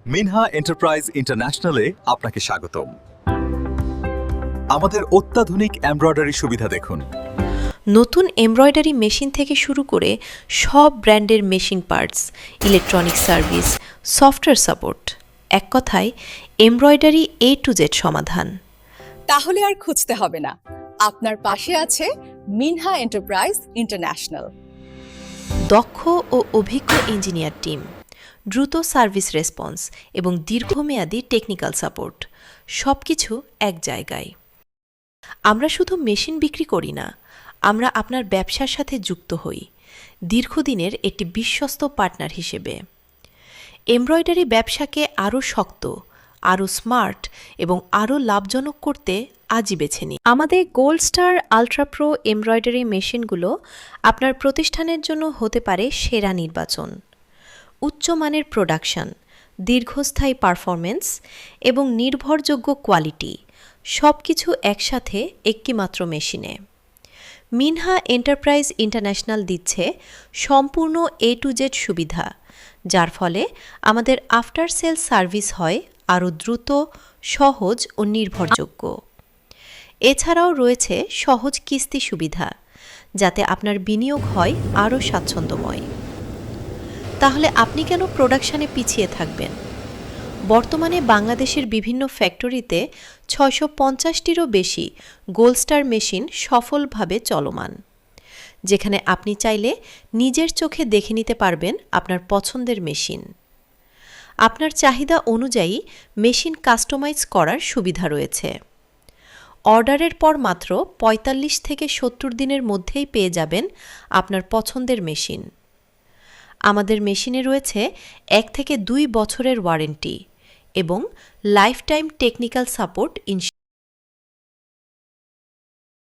মিনহা enterprise ইন্টারন্যাশনালে আপনাকে স্বাগতম। আমাদের অত্যাধুনিক এমব্রয়ডারি সুবিধা দেখুন। নতুন এমব্রয়ডারি মেশিন থেকে শুরু করে সব ব্র্যান্ডের machine parts, electronic service, software support, এক কথায় এমব্রয়ডারি A to Z সমাধান। তাহলে আর খুঁজতে হবে না, আপনার পাশে আছে মিনহা এন্টারপ্রাইজ ইন্টারন্যাশনাল। দক্ষ ও অভিজ্ঞ ইঞ্জিনিয়ার টিম, দ্রুত সার্ভিস রেসপন্স এবং দীর্ঘমেয়াদী টেকনিক্যাল সাপোর্ট, সবকিছু এক জায়গায়। আমরা শুধু মেশিন বিক্রি করি না, আমরা আপনার ব্যবসার সাথে যুক্ত হই দীর্ঘদিনের একটি বিশ্বস্ত পার্টনার হিসেবে। এমব্রয়ডারি ব্যবসাকে আরও শক্ত, আরও স্মার্ট এবং আরও লাভজনক করতে আজই বেছে নিন আমাদের gold star ultra pro embroidery মেশিনগুলো। আপনার প্রতিষ্ঠানের জন্য হতে পারে সেরা নির্বাচন। উচ্চমানের প্রোডাকশন, দীর্ঘস্থায়ী পারফরমেন্স এবং নির্ভরযোগ্য কোয়ালিটি, সবকিছু একসাথে একটিমাত্র মেশিনে। মিনহা এন্টারপ্রাইজ ইন্টারন্যাশনাল দিচ্ছে সম্পূর্ণ A to Z সুবিধা, যার ফলে আমাদের আফটার সেল সার্ভিস হয় আরও দ্রুত, সহজ ও নির্ভরযোগ্য। এছাড়াও রয়েছে সহজ কিস্তি সুবিধা, যাতে আপনার বিনিয়োগ হয় আরও স্বাচ্ছন্দ্যময়। তাহলে আপনি কেন প্রোডাকশনে পিছিয়ে থাকবেন? বর্তমানে বাংলাদেশের বিভিন্ন ফ্যাক্টরিতে 650টিরও বেশি গোল্ড স্টার মেশিন সফলভাবে চলমান, যেখানে আপনি চাইলে নিজের চোখে দেখে নিতে পারবেন আপনার পছন্দের মেশিন। আপনার চাহিদা অনুযায়ী মেশিন কাস্টমাইজ করার সুবিধা রয়েছে। অর্ডারের পর মাত্র 45 থেকে 70 দিনের মধ্যেই পেয়ে যাবেন আপনার পছন্দের মেশিন। আমাদের মেশিনে রয়েছে 1 থেকে 2 বছরের ওয়ারেন্টি এবং লাইফটাইম টেকনিক্যাল সাপোর্ট